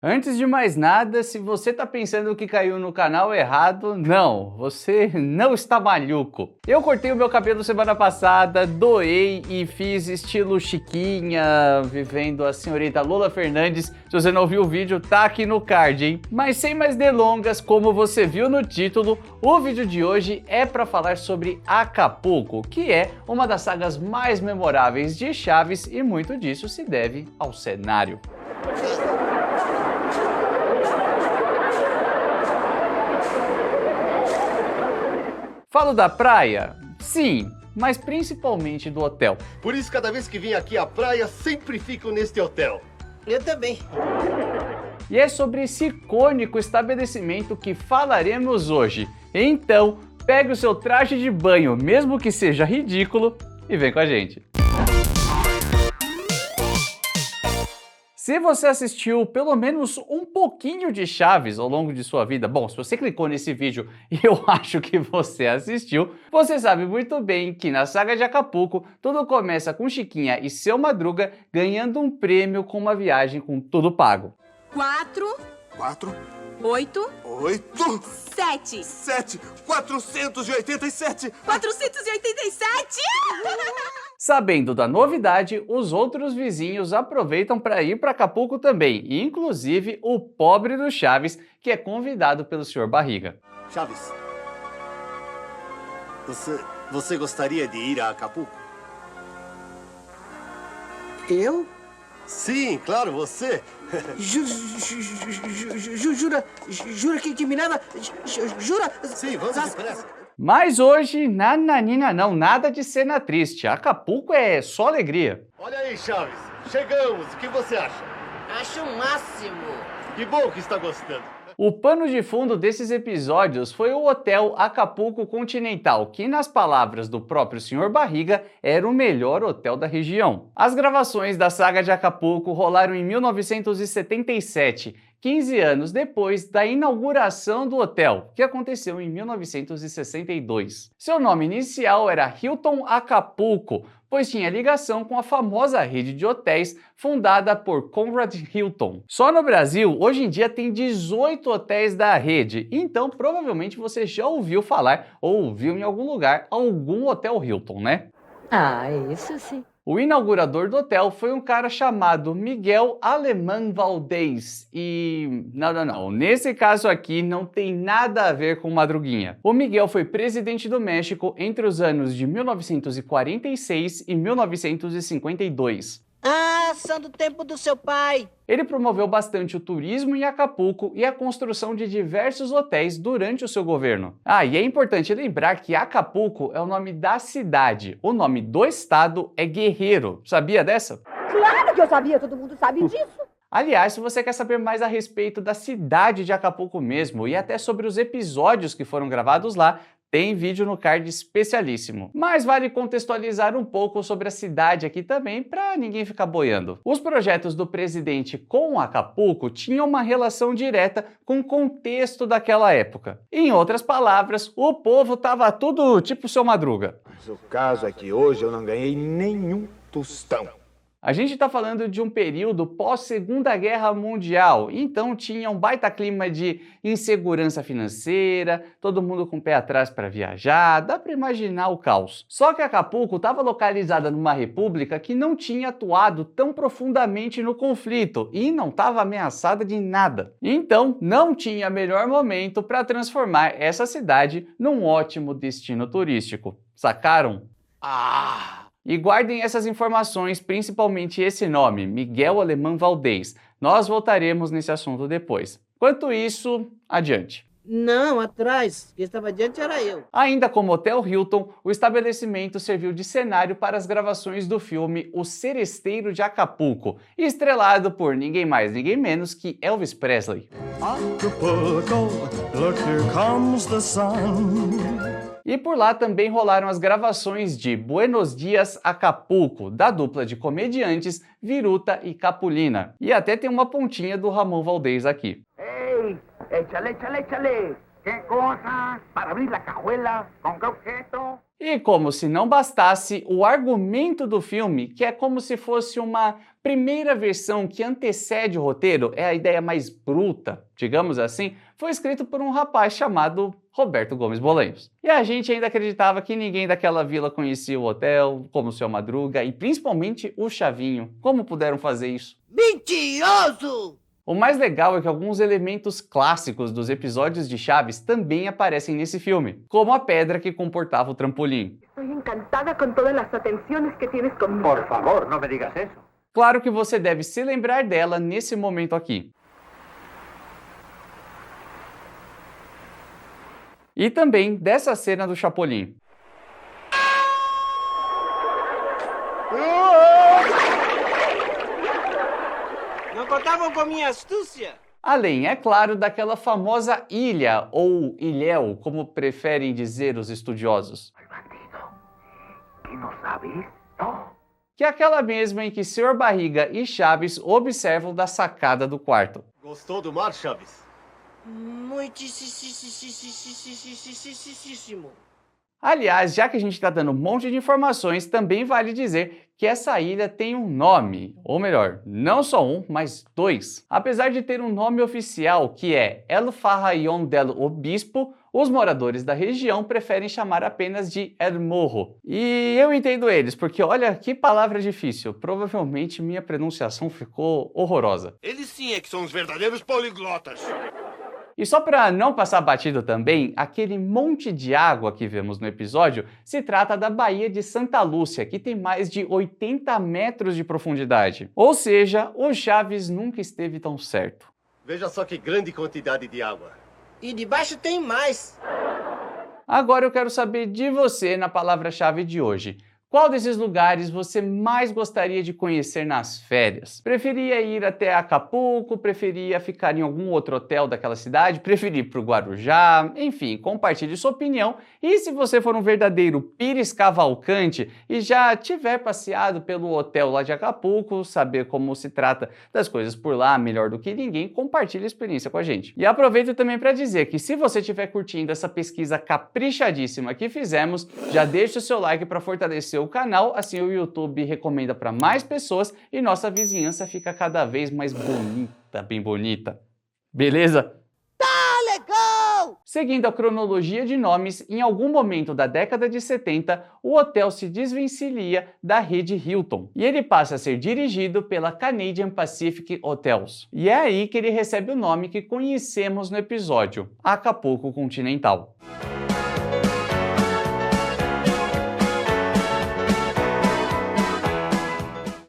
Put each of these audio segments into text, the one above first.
Antes de mais nada, se você está pensando que caiu no canal errado, não, você não está maluco. Eu cortei o meu cabelo semana passada, doei e fiz estilo Chiquinha, vivendo a senhorita Lola Fernandes. Se você não viu o vídeo, tá aqui no card, hein? Mas sem mais delongas, como você viu no título, o vídeo de hoje é para falar sobre Acapulco, que é uma das sagas mais memoráveis de Chaves e muito disso se deve ao cenário. Falo da praia? Sim, mas principalmente do hotel. Por isso, cada vez que vim aqui à praia, sempre fico neste hotel. Eu também. E é sobre esse icônico estabelecimento que falaremos hoje. Então, pegue o seu traje de banho, mesmo que seja ridículo, e vem com a gente. Se você assistiu pelo menos um pouquinho de Chaves ao longo de sua vida, bom, se você clicou nesse vídeo e eu acho que você assistiu, você sabe muito bem que na saga de Acapulco tudo começa com Chiquinha e seu Madruga ganhando um prêmio com uma viagem com tudo pago. 4, 8, 7. 487! 487! Sabendo da novidade, os outros vizinhos aproveitam para ir para Acapulco também, inclusive o pobre do Chaves, que é convidado pelo Sr. Barriga. Chaves, você gostaria de ir a Acapulco? Eu? Sim, claro, você. Jura que me leva? Jura? Sim, vamos depressa. Mas hoje, nananina não, nada de cena triste. Acapulco é só alegria. Olha aí, Chaves, chegamos. O que você acha? Acho o máximo. Que bom que está gostando. O pano de fundo desses episódios foi o Hotel Acapulco Continental, que nas palavras do próprio Sr. Barriga, era o melhor hotel da região. As gravações da saga de Acapulco rolaram em 1977, 15 anos depois da inauguração do hotel, que aconteceu em 1962. Seu nome inicial era Hilton Acapulco, pois tinha ligação com a famosa rede de hotéis fundada por Conrad Hilton. Só no Brasil, hoje em dia tem 18 hotéis da rede, então provavelmente você já ouviu falar ou viu em algum lugar algum Hotel Hilton, né? Ah, isso sim. O inaugurador do hotel foi um cara chamado Miguel Alemán Valdés e... Não. Nesse caso aqui não tem nada a ver com Madruguinha. O Miguel foi presidente do México entre os anos de 1946 e 1952. Ah, são do tempo do seu pai. Ele promoveu bastante o turismo em Acapulco e a construção de diversos hotéis durante o seu governo. E é importante lembrar que Acapulco é o nome da cidade. O nome do estado é Guerrero. Sabia dessa? Claro que eu sabia, todo mundo sabe disso. Aliás, se você quer saber mais a respeito da cidade de Acapulco mesmo e até sobre os episódios que foram gravados lá, tem vídeo no card especialíssimo. Mas vale contextualizar um pouco sobre a cidade aqui também, para ninguém ficar boiando. Os projetos do presidente com Acapulco tinham uma relação direta com o contexto daquela época. Em outras palavras, o povo tava tudo tipo seu Madruga. Mas o caso é que hoje eu não ganhei nenhum tostão. A gente está falando de um período pós-Segunda Guerra Mundial, então tinha um baita clima de insegurança financeira, todo mundo com o pé atrás para viajar, dá para imaginar o caos. Só que Acapulco estava localizada numa república que não tinha atuado tão profundamente no conflito e não estava ameaçada de nada. Então, não tinha melhor momento para transformar essa cidade num ótimo destino turístico. Sacaram? E guardem essas informações, principalmente esse nome, Miguel Alemán Valdés. Nós voltaremos nesse assunto depois. Enquanto isso, adiante. Não, atrás. Quem estava adiante era eu. Ainda como Hotel Hilton, o estabelecimento serviu de cenário para as gravações do filme O Seresteiro de Acapulco, estrelado por ninguém mais, ninguém menos que Elvis Presley. Acapulco, look, here comes the sun. E por lá também rolaram as gravações de Buenos Dias Acapulco, da dupla de comediantes Viruta e Capulina. E até tem uma pontinha do Ramon Valdés aqui. Ei, échale, échale, échale. E como se não bastasse, o argumento do filme, que é como se fosse uma primeira versão que antecede o roteiro, é a ideia mais bruta, digamos assim, foi escrito por um rapaz chamado Roberto Gomes Bolanhos. E a gente ainda acreditava que ninguém daquela vila conhecia o hotel, como o Seu Madruga e principalmente o Chavinho. Como puderam fazer isso? Mentiroso! O mais legal é que alguns elementos clássicos dos episódios de Chaves também aparecem nesse filme, como a pedra que comportava o trampolim. Estoy encantada con todas las atenciones que tienes conmigo. Por favor, no me digas eso. Claro que você deve se lembrar dela nesse momento aqui. E também dessa cena do Chapolin. Não contavam com minha astúcia. Além, é claro, daquela famosa ilha, ou ilhéu, como preferem dizer os estudiosos. Que é aquela mesma em que Sr. Barriga e Chaves observam da sacada do quarto. Gostou do mar, Chaves? Muitíssimo. Aliás, já que a gente está dando um monte de informações, também vale dizer que essa ilha tem um nome, ou melhor, não só um, mas dois. Apesar de ter um nome oficial, que é El Farallón del Obispo, os moradores da região preferem chamar apenas de El Morro. E eu entendo eles, porque olha que palavra difícil, provavelmente minha pronunciação ficou horrorosa. Eles sim é que são os verdadeiros poliglotas. E só para não passar batido também, aquele monte de água que vemos no episódio se trata da Baía de Santa Lúcia, que tem mais de 80 metros de profundidade. Ou seja, o Chaves nunca esteve tão certo. Veja só que grande quantidade de água. E debaixo tem mais. Agora eu quero saber de você na palavra-chave de hoje. Qual desses lugares você mais gostaria de conhecer nas férias? Preferia ir até Acapulco? Preferia ficar em algum outro hotel daquela cidade? Preferia ir para o Guarujá? Enfim, compartilhe sua opinião. E se você for um verdadeiro Pires Cavalcante e já tiver passeado pelo hotel lá de Acapulco, saber como se trata das coisas por lá melhor do que ninguém, compartilhe a experiência com a gente. E aproveito também para dizer que se você estiver curtindo essa pesquisa caprichadíssima que fizemos, já deixa o seu like para fortalecer o canal, assim o YouTube recomenda para mais pessoas e nossa vizinhança fica cada vez mais bonita, bem bonita. Beleza? Tá legal! Seguindo a cronologia de nomes, em algum momento da década de 70, o hotel se desvencilha da rede Hilton e ele passa a ser dirigido pela Canadian Pacific Hotels. E é aí que ele recebe o nome que conhecemos no episódio, Acapulco Continental.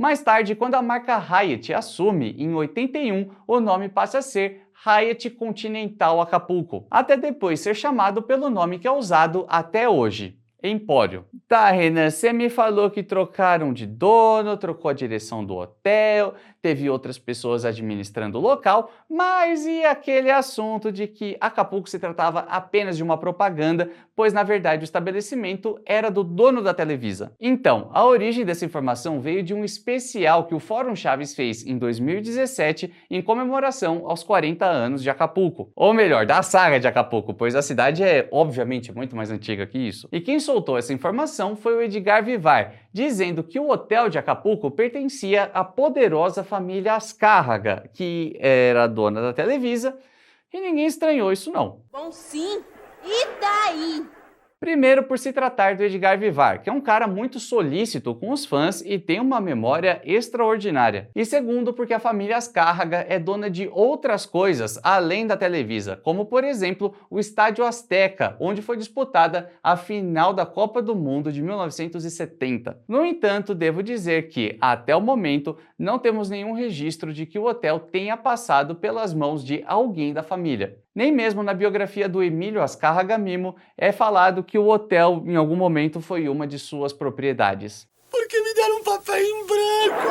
Mais tarde, quando a marca Hyatt assume, em 81, o nome passa a ser Hyatt Continental Acapulco, até depois ser chamado pelo nome que é usado até hoje, Empório. Tá, Renan, você me falou que trocaram de dono, trocou a direção do hotel, teve outras pessoas administrando o local, mas e aquele assunto de que Acapulco se tratava apenas de uma propaganda, pois na verdade o estabelecimento era do dono da Televisa? Então, a origem dessa informação veio de um especial que o Fórum Chaves fez em 2017 em comemoração aos 40 anos de Acapulco. Ou melhor, da saga de Acapulco, pois a cidade é obviamente muito mais antiga que isso. E quem soltou essa informação foi o Edgar Vivar, dizendo que o hotel de Acapulco pertencia à poderosa família Azcárraga, que era dona da Televisa, e ninguém estranhou isso não. Bom, sim. E daí? Primeiro, por se tratar do Edgar Vivar, que é um cara muito solícito com os fãs e tem uma memória extraordinária. E segundo, porque a família Azcárraga é dona de outras coisas além da Televisa, como por exemplo o Estádio Azteca, onde foi disputada a final da Copa do Mundo de 1970. No entanto, devo dizer que, até o momento, não temos nenhum registro de que o hotel tenha passado pelas mãos de alguém da família. Nem mesmo na biografia do Emílio Azcárraga Mimo é falado que o hotel, em algum momento, foi uma de suas propriedades. Por que me deram um papel em branco?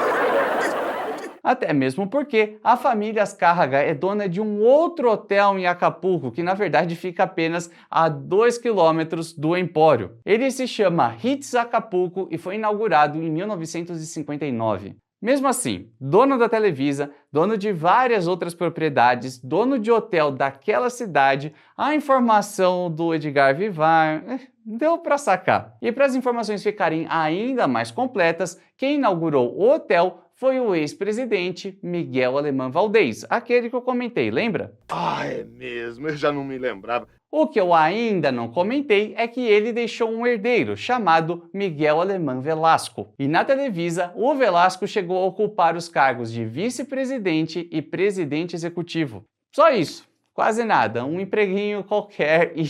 Até mesmo porque a família Azcárraga é dona de um outro hotel em Acapulco, que na verdade fica apenas a 2 quilômetros do Empório. Ele se chama Ritz Acapulco e foi inaugurado em 1959. Mesmo assim, dono da Televisa, dono de várias outras propriedades, dono de hotel daquela cidade, a informação do Edgar Vivar, deu para sacar. E para as informações ficarem ainda mais completas, quem inaugurou o hotel foi o ex-presidente Miguel Alemão Valdez, aquele que eu comentei, lembra? Ah, é mesmo, eu já não me lembrava. O que eu ainda não comentei é que ele deixou um herdeiro chamado Miguel Alemão Velasco. E na Televisa, o Velasco chegou a ocupar os cargos de vice-presidente e presidente executivo. Só isso, quase nada, um empreguinho qualquer e...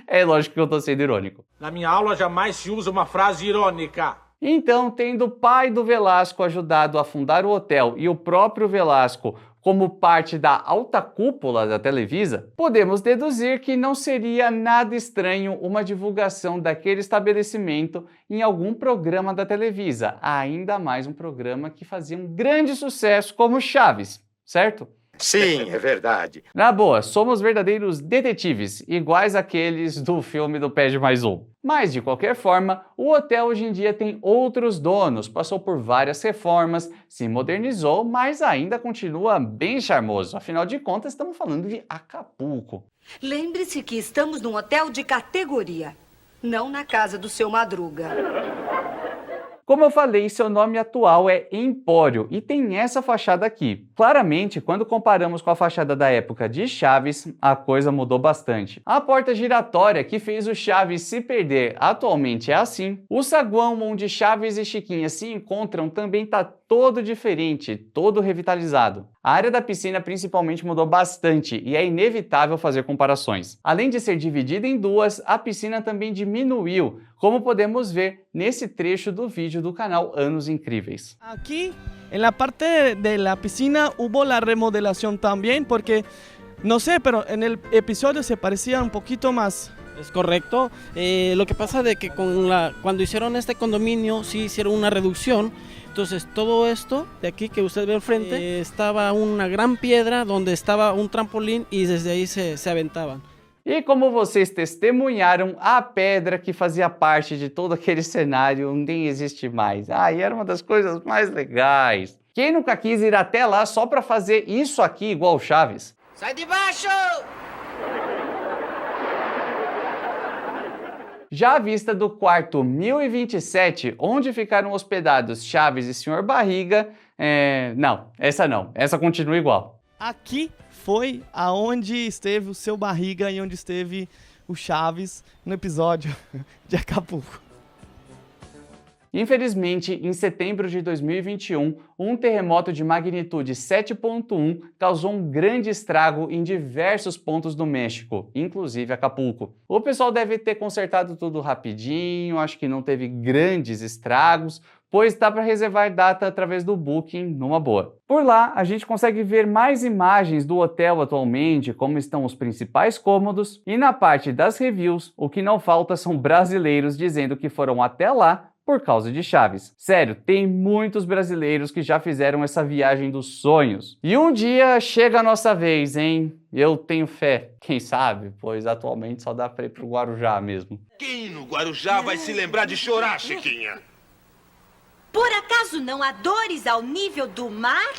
é lógico que eu tô sendo irônico. Na minha aula jamais se usa uma frase irônica. Então, tendo o pai do Velasco ajudado a fundar o hotel e o próprio Velasco como parte da alta cúpula da Televisa, podemos deduzir que não seria nada estranho uma divulgação daquele estabelecimento em algum programa da Televisa, ainda mais um programa que fazia um grande sucesso como Chaves, certo? Sim, é verdade. Na boa, somos verdadeiros detetives, iguais àqueles do filme do Pé de Mais Um. Mas, de qualquer forma, o hotel hoje em dia tem outros donos, passou por várias reformas, se modernizou, mas ainda continua bem charmoso. Afinal de contas, estamos falando de Acapulco. Lembre-se que estamos num hotel de categoria, não na casa do seu Madruga. Como eu falei, seu nome atual é Empório e tem essa fachada aqui. Claramente, quando comparamos com a fachada da época de Chaves, a coisa mudou bastante. A porta giratória que fez o Chaves se perder atualmente é assim. O saguão onde Chaves e Chiquinha se encontram também está todo diferente, todo revitalizado. A área da piscina principalmente mudou bastante e é inevitável fazer comparações. Além de ser dividida em duas, a piscina também diminuiu, como podemos ver nesse trecho do vídeo do canal Anos Incríveis. Aqui, en la parte de la piscina hubo la remodelación también porque, no sé, pero en el episodio se parecía un poquito más. Es correcto. Lo que pasa de que cuando hicieron este condominio sí hicieron una reducción. Entonces todo esto de aquí que usted ve enfrente estaba una gran piedra donde estaba un trampolín y desde ahí se aventaban. E como vocês testemunharam, a pedra que fazia parte de todo aquele cenário nem existe mais. E era uma das coisas mais legais. Quem nunca quis ir até lá só para fazer isso aqui igual o Chaves? Sai de baixo! Já à vista do quarto 1027, onde ficaram hospedados Chaves e Sr. Barriga, não, essa continua igual. Aqui foi aonde esteve o seu Barriga e onde esteve o Chaves no episódio de Acapulco. Infelizmente, em setembro de 2021, um terremoto de magnitude 7.1 causou um grande estrago em diversos pontos do México, inclusive Acapulco. O pessoal deve ter consertado tudo rapidinho, acho que não teve grandes estragos, pois dá para reservar data através do Booking numa boa. Por lá, a gente consegue ver mais imagens do hotel atualmente, como estão os principais cômodos, e na parte das reviews, o que não falta são brasileiros dizendo que foram até lá por causa de Chaves. Sério, tem muitos brasileiros que já fizeram essa viagem dos sonhos. E um dia chega a nossa vez, hein? Eu tenho fé. Quem sabe? Pois atualmente só dá pra ir pro Guarujá mesmo. Quem no Guarujá vai se lembrar de chorar, Chiquinha? Por acaso não há dores ao nível do mar?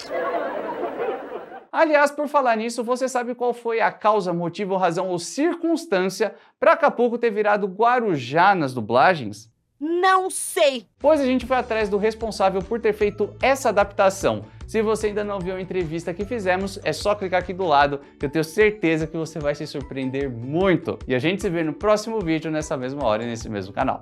Aliás, por falar nisso, você sabe qual foi a causa, motivo, razão ou circunstância para Acapulco ter virado Guarujá nas dublagens? Não sei. Pois a gente foi atrás do responsável por ter feito essa adaptação. Se você ainda não viu a entrevista que fizemos, é só clicar aqui do lado, que eu tenho certeza que você vai se surpreender muito. E a gente se vê no próximo vídeo, nessa mesma hora e nesse mesmo canal.